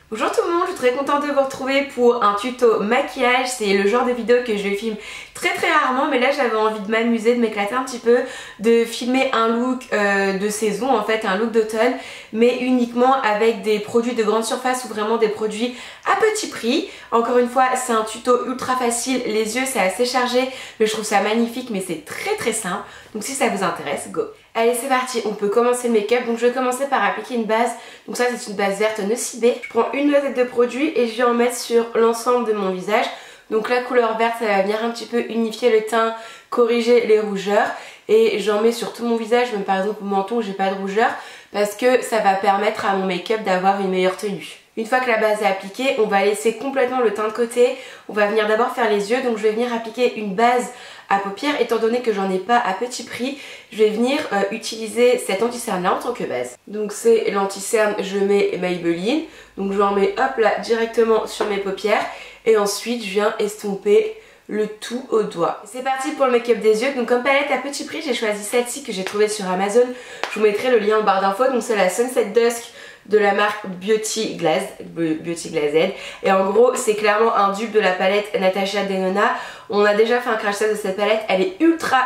Bonjour tout le monde, je suis très contente de vous retrouver pour un tuto maquillage. C'est le genre de vidéo que je filme très rarement, mais là j'avais envie de m'amuser, de m'éclater un petit peu, de filmer un look de saison, en fait un look d'automne, mais uniquement avec des produits de grande surface ou vraiment des produits à petit prix. Encore une fois, c'est un tuto ultra facile, les yeux c'est assez chargé, mais je trouve ça magnifique, mais c'est très simple. Donc si ça vous intéresse, go! Allez c'est parti, on peut commencer le make-up. Donc je vais commencer par appliquer une base. Donc ça c'est une base verte Nocibé. Je prends une dosette de produit et je vais en mettre sur l'ensemble de mon visage. Donc la couleur verte ça va venir un petit peu unifier le teint, corriger les rougeurs. Et j'en mets sur tout mon visage, même par exemple au menton où j'ai pas de rougeur, parce que ça va permettre à mon make-up d'avoir une meilleure tenue. Une fois que la base est appliquée, on va laisser complètement le teint de côté. On va venir d'abord faire les yeux, donc je vais venir appliquer une base à paupières. Étant donné que j'en ai pas à petit prix, je vais venir utiliser cet anti-cerne là en tant que base. Donc c'est l'anti-cerne, je mets Maybelline. Donc je en mets hop là directement sur mes paupières. Et ensuite je viens estomper le tout au doigt. C'est parti pour le make-up des yeux. Donc comme palette à petit prix, j'ai choisi celle-ci que j'ai trouvée sur Amazon. Je vous mettrai le lien en barre d'infos. Donc c'est la Sunset Dusk de la marque Beauty Glazed. Et en gros c'est clairement un dupe de la palette Natasha Denona. On a déjà fait un crash test de cette palette, elle est ultra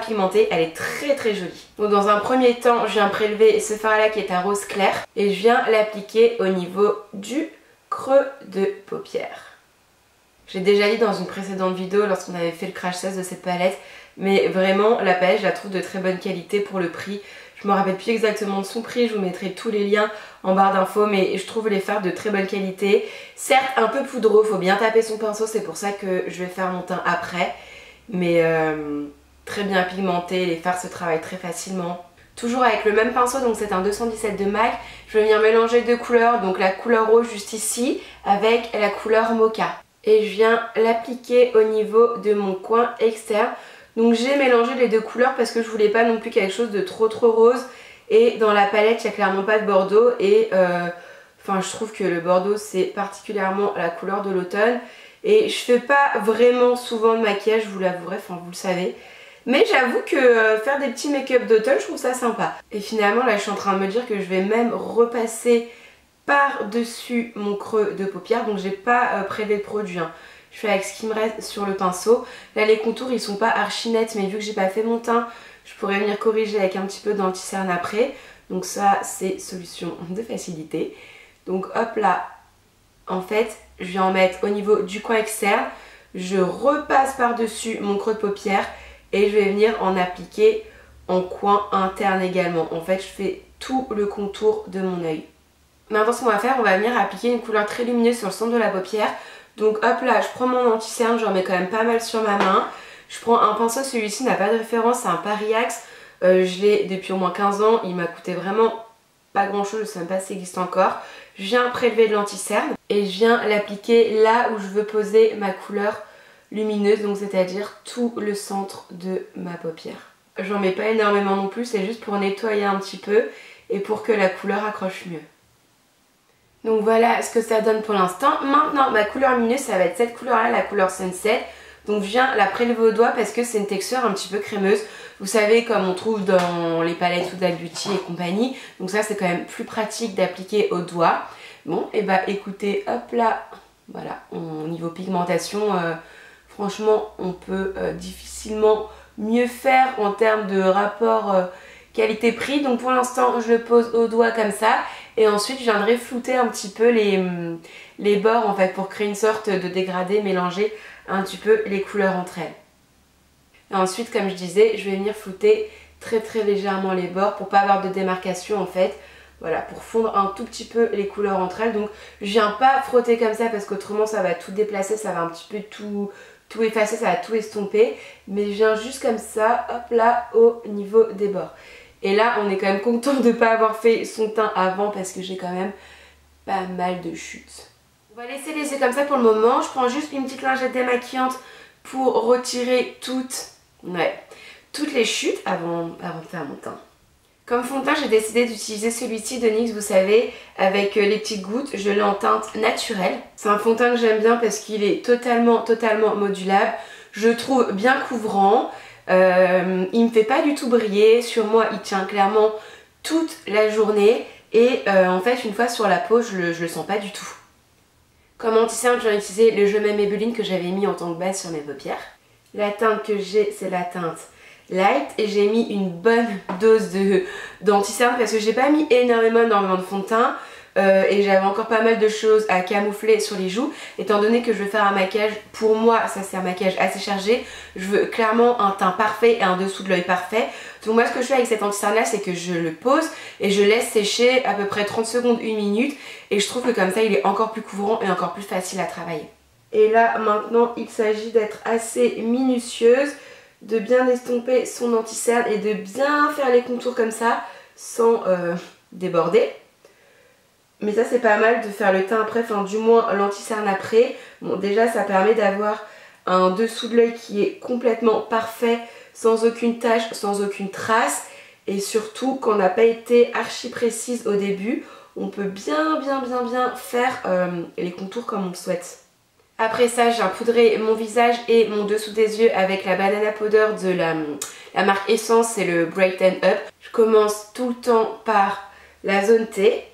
pigmentée, elle est très jolie. Donc dans un premier temps je viens prélever ce fard là qui est un rose clair et je viens l'appliquer au niveau du creux de paupière. J'ai déjà dit dans une précédente vidéo lorsqu'on avait fait le crash test de cette palette, mais vraiment la palette je la trouve de très bonne qualité pour le prix. Je me rappelle plus exactement de son prix, je vous mettrai tous les liens en barre d'infos, mais je trouve les fards de très bonne qualité. Certes un peu poudreux, faut bien taper son pinceau, c'est pour ça que je vais faire mon teint après. Mais très bien pigmenté, les fards se travaillent très facilement. Toujours avec le même pinceau, donc c'est un 217 de MAC. Je vais venir mélanger deux couleurs, donc la couleur rose juste ici avec la couleur mocha. Et je viens l'appliquer au niveau de mon coin externe. Donc j'ai mélangé les deux couleurs parce que je voulais pas non plus quelque chose de trop rose. Et dans la palette il n'y a clairement pas de bordeaux. Et enfin je trouve que le bordeaux c'est particulièrement la couleur de l'automne. Et je fais pas vraiment souvent de maquillage, je vous l'avouerai, enfin vous le savez. Mais j'avoue que faire des petits make-up d'automne je trouve ça sympa. Et finalement là je suis en train de me dire que je vais même repasser par-dessus mon creux de paupière. Donc j'ai pas prélevé de produit hein. Je fais avec ce qui me reste sur le pinceau. Là les contours ils sont pas archi nets, mais vu que j'ai pas fait mon teint, je pourrais venir corriger avec un petit peu d'anti-cerne après. Donc ça c'est solution de facilité. Donc hop là, en fait je vais en mettre au niveau du coin externe. Je repasse par dessus mon creux de paupière et je vais venir en appliquer en coin interne également. En fait je fais tout le contour de mon œil. Maintenant ce qu'on va faire, on va venir appliquer une couleur très lumineuse sur le centre de la paupière. Donc hop là, je prends mon anti-cerne, j'en mets quand même pas mal sur ma main. Je prends un pinceau, celui-ci n'a pas de référence, c'est un Pariax. Je l'ai depuis au moins 15 ans, il m'a coûté vraiment pas grand chose, je sais même pas s'il existe encore. Je viens prélever de l'anti-cerne et je viens l'appliquer là où je veux poser ma couleur lumineuse, donc c'est-à-dire tout le centre de ma paupière. J'en mets pas énormément non plus, c'est juste pour nettoyer un petit peu et pour que la couleur accroche mieux. Donc voilà ce que ça donne pour l'instant. Maintenant ma couleur lumineuse ça va être cette couleur là, la couleur Sunset. Donc je viens la prélever au doigt parce que c'est une texture un petit peu crémeuse. Vous savez comme on trouve dans les palettes Huda Beauty et compagnie. Donc ça c'est quand même plus pratique d'appliquer au doigt. Bon et bah écoutez hop là. Voilà, au niveau pigmentation franchement on peut difficilement mieux faire en termes de rapport qualité-prix. Donc pour l'instant je le pose au doigt comme ça. Et ensuite je viendrai flouter un petit peu les bords en fait pour créer une sorte de dégradé, mélanger un petit peu les couleurs entre elles. Et ensuite comme je disais je vais venir flouter très légèrement les bords pour pas avoir de démarcation en fait. Voilà, pour fondre un tout petit peu les couleurs entre elles. Donc je viens pas frotter comme ça parce qu'autrement ça va tout déplacer, ça va un petit peu tout effacer, ça va tout estomper. Mais je viens juste comme ça, hop là, au niveau des bords. Et là on est quand même content de ne pas avoir fait son teint avant parce que j'ai quand même pas mal de chutes. On va laisser les yeux comme ça pour le moment. Je prends juste une petite lingette démaquillante pour retirer toutes les chutes avant de faire mon teint. Comme fond de teint j'ai décidé d'utiliser celui-ci de NYX, vous savez, avec les petites gouttes. Je l'ai en teinte naturelle. C'est un fond de teint que j'aime bien parce qu'il est totalement modulable. Je le trouve bien couvrant. Il me fait pas du tout briller, sur moi il tient clairement toute la journée et en fait une fois sur la peau je le sens pas du tout. Comme anti-cerne, j'ai utilisé le Je m'aime Maybelline que j'avais mis en tant que base sur mes paupières. La teinte que j'ai, c'est la teinte Light et j'ai mis une bonne dose d'anti-cerne parce que j'ai pas mis énormément de fond de teint et j'avais encore pas mal de choses à camoufler sur les joues étant donné que je veux faire un maquillage, pour moi ça c'est un maquillage assez chargé, je veux clairement un teint parfait et un dessous de l'œil parfait. Donc moi ce que je fais avec cet anti-cerne là, c'est que je le pose et je laisse sécher à peu près 30 secondes, 1 minute et je trouve que comme ça il est encore plus couvrant et encore plus facile à travailler. Et là maintenant il s'agit d'être assez minutieuse, de bien estomper son anti-cerne et de bien faire les contours comme ça sans déborder. Mais ça c'est pas mal de faire le teint après, enfin du moins l'anti-cerne après. Bon déjà ça permet d'avoir un dessous de l'œil qui est complètement parfait, sans aucune tache, sans aucune trace. Et surtout quand on n'a pas été archi précise au début, on peut bien faire les contours comme on le souhaite. Après ça, j'ai poudré mon visage et mon dessous des yeux avec la banana powder de la marque Essence, c'est le Brighten Up. Je commence tout le temps par la zone T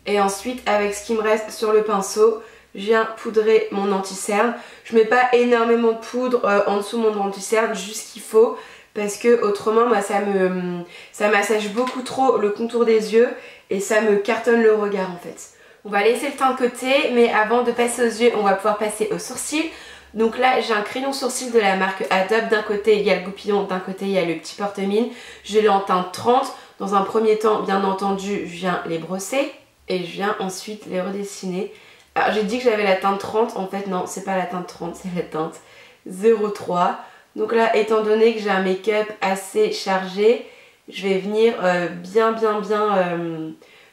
et ensuite avec ce qui me reste sur le pinceau, je viens poudrer mon anti-cerne. Je mets pas énormément de poudre en dessous de mon anti-cerne, juste ce qu'il faut parce que autrement moi, ça massage beaucoup trop le contour des yeux et ça me cartonne le regard en fait. On va laisser le teint de côté, mais avant de passer aux yeux, on va pouvoir passer aux sourcils. Donc là, j'ai un crayon sourcil de la marque Adobe. D'un côté, il y a le goupillon, d'un côté, il y a le petit porte-mine. Je l'ai en teinte 30. Dans un premier temps, bien entendu, je viens les brosser et je viens ensuite les redessiner. Alors, j'ai dit que j'avais la teinte 30. En fait, non, c'est pas la teinte 30, c'est la teinte 03. Donc là, étant donné que j'ai un make-up assez chargé, je vais venir bien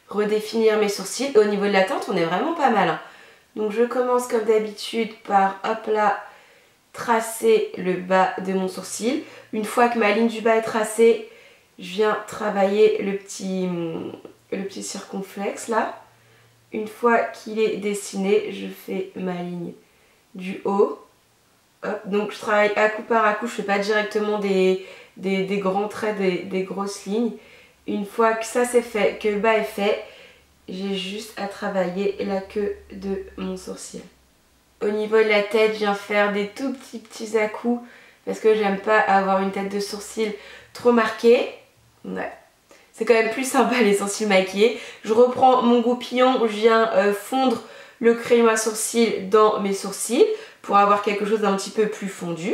redéfinir mes sourcils. Et au niveau de la teinte, on est vraiment pas mal. Donc je commence comme d'habitude par, hop là, tracer le bas de mon sourcil. Une fois que ma ligne du bas est tracée, je viens travailler le petit circonflexe là. Une fois qu'il est dessiné, je fais ma ligne du haut. Hop, donc je travaille à coup par à coup, je fais pas directement des grands traits, des grosses lignes. Une fois que ça c'est fait, que le bas est fait, j'ai juste à travailler la queue de mon sourcil. Au niveau de la tête, je viens faire des tout petits à-coups parce que j'aime pas avoir une tête de sourcil trop marquée. Ouais. C'est quand même plus sympa les sourcils maquillés. Je reprends mon goupillon, je viens fondre le crayon à sourcils dans mes sourcils pour avoir quelque chose d'un petit peu plus fondu.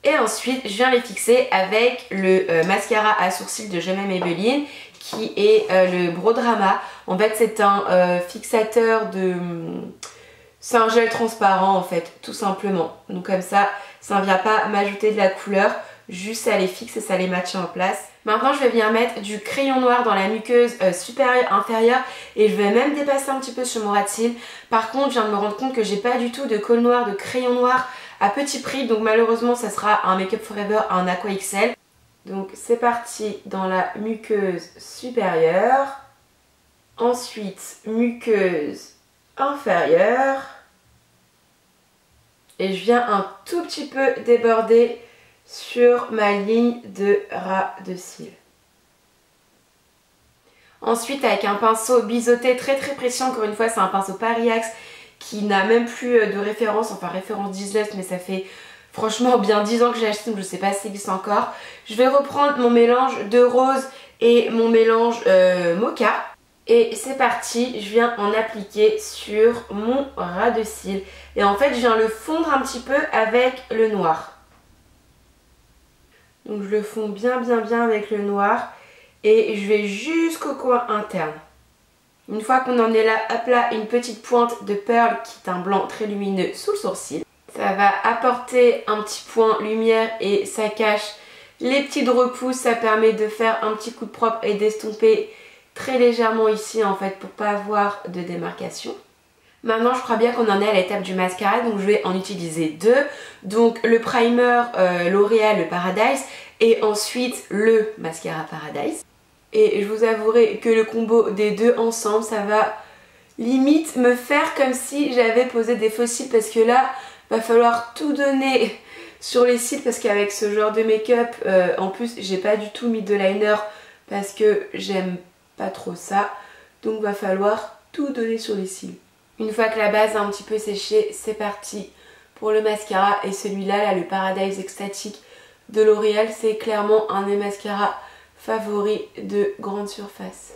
Et ensuite, je viens les fixer avec le mascara à sourcils de Je m'aime Maybelline qui est le Brow Drama. En fait, c'est un fixateur de... C'est un gel transparent en fait, tout simplement. Donc comme ça ne vient pas m'ajouter de la couleur, juste ça les fixe et ça les matche en place. Maintenant, je vais venir mettre du crayon noir dans la muqueuse supérieure, inférieure et je vais même dépasser un petit peu sur mon ras de cils. Par contre, je viens de me rendre compte que j'ai pas du tout de colle noir, de crayon noir à petit prix, donc malheureusement ça sera un Make Up Forever, un Aqua XL. Donc c'est parti dans la muqueuse supérieure, ensuite muqueuse inférieure et je viens un tout petit peu déborder sur ma ligne de ras de cils. Ensuite avec un pinceau biseauté très précis, encore une fois c'est un pinceau Paris Axe qui n'a même plus de référence, enfin référence Disney, mais ça fait franchement bien 10 ans que j'ai acheté, donc je sais pas si ça existe encore. Je vais reprendre mon mélange de rose et mon mélange mocha. Et c'est parti, je viens en appliquer sur mon ras de cils. Et en fait, je viens le fondre un petit peu avec le noir. Donc je le fonds bien avec le noir. Et je vais jusqu'au coin interne. Une fois qu'on en est là, hop là, une petite pointe de Pearl qui est un blanc très lumineux sous le sourcil. Ça va apporter un petit point lumière et ça cache les petites repousses. Ça permet de faire un petit coup de propre et d'estomper très légèrement ici en fait pour pas avoir de démarcation. Maintenant je crois bien qu'on en est à l'étape du mascara, donc je vais en utiliser deux. Donc le primer L'Oréal, le Paradise, et ensuite le mascara Paradise. Et je vous avouerai que le combo des deux ensemble, ça va limite me faire comme si j'avais posé des faux cils, parce que là va falloir tout donner sur les cils, parce qu'avec ce genre de make-up, en plus j'ai pas du tout mis de liner parce que j'aime pas trop ça, donc va falloir tout donner sur les cils. Une fois que la base a un petit peu séché, c'est parti pour le mascara. Et celui-là, là, le Paradise Extatic de L'Oréal, c'est clairement un des mascaras favoris de grande surface.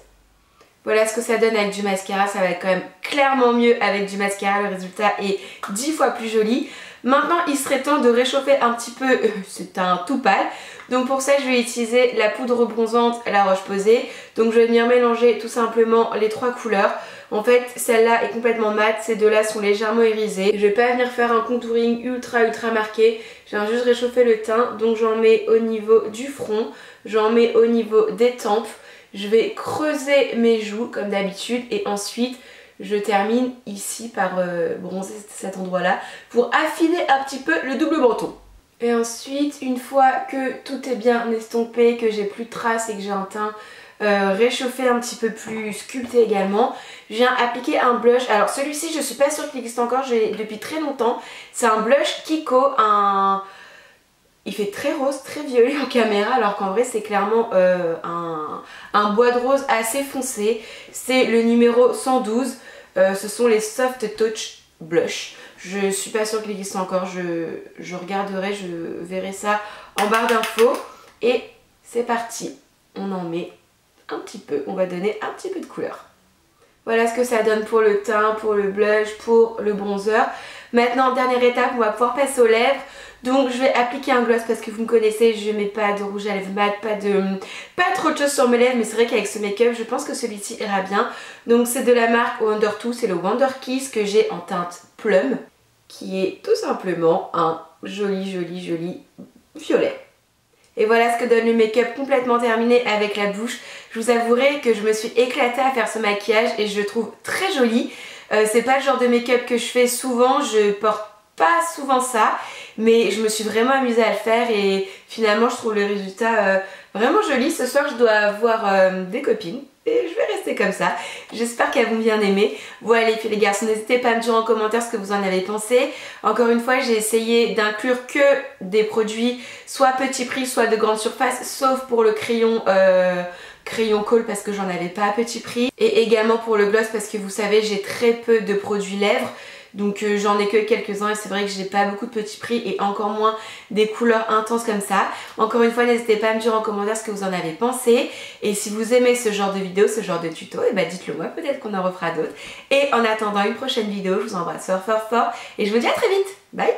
Voilà ce que ça donne avec du mascara, ça va être quand même clairement mieux avec du mascara, le résultat est 10 fois plus joli. Maintenant il serait temps de réchauffer un petit peu, c'est un tout pâle, donc pour ça je vais utiliser la poudre bronzante La Roche-Posay. Donc je vais venir mélanger tout simplement les trois couleurs. En fait celle-là est complètement mate, ces deux-là sont légèrement irisées. Je vais pas venir faire un contouring ultra marqué, je viens juste réchauffer le teint, donc j'en mets au niveau du front, j'en mets au niveau des tempes. Je vais creuser mes joues comme d'habitude et ensuite je termine ici par bronzer cet endroit là pour affiner un petit peu le double menton. Et ensuite une fois que tout est bien estompé, que j'ai plus de traces et que j'ai un teint réchauffé un petit peu plus sculpté également, je viens appliquer un blush. Alors celui-ci je suis pas sûre qu'il existe encore, j'ai depuis très longtemps. C'est un blush Kiko, il fait très rose, très violet en caméra alors qu'en vrai c'est clairement un bois de rose assez foncé. C'est le numéro 112, ce sont les Soft Touch Blush. Je suis pas sûre qu'il existe encore, je regarderai, je verrai ça en barre d'infos. Et c'est parti, on en met un petit peu, on va donner un petit peu de couleur. Voilà ce que ça donne pour le teint, pour le blush, pour le bronzer. Maintenant, dernière étape, on va pouvoir passer aux lèvres. Donc je vais appliquer un gloss parce que vous me connaissez, je mets pas de rouge à lèvres mat, pas trop de choses sur mes lèvres, mais c'est vrai qu'avec ce make-up, je pense que celui-ci ira bien. Donc c'est de la marque Wonder 2, c'est le Wonder Kiss que j'ai en teinte plum, qui est tout simplement un joli violet. Et voilà ce que donne le make-up complètement terminé avec la bouche. Je vous avouerai que je me suis éclatée à faire ce maquillage et je le trouve très joli. C'est pas le genre de make-up que je fais souvent, je porte pas souvent ça, mais je me suis vraiment amusée à le faire et finalement je trouve le résultat vraiment joli. Ce soir je dois avoir des copines et je vais rester comme ça. J'espère qu'elles vont bien aimer. Voilà les filles, les garçons, n'hésitez pas à me dire en commentaire ce que vous en avez pensé. Encore une fois, j'ai essayé d'inclure que des produits soit petit prix, soit de grande surface, sauf pour le crayon Kohl parce que j'en avais pas à petit prix, et également pour le gloss parce que vous savez j'ai très peu de produits lèvres, donc j'en ai que quelques-uns et c'est vrai que j'ai pas beaucoup de petits prix et encore moins des couleurs intenses comme ça. Encore une fois, n'hésitez pas à me dire en commentaire ce que vous en avez pensé, et si vous aimez ce genre de vidéo, ce genre de tuto, et bah dites-le moi, peut-être qu'on en refera d'autres. Et en attendant une prochaine vidéo, je vous embrasse fort et je vous dis à très vite, bye.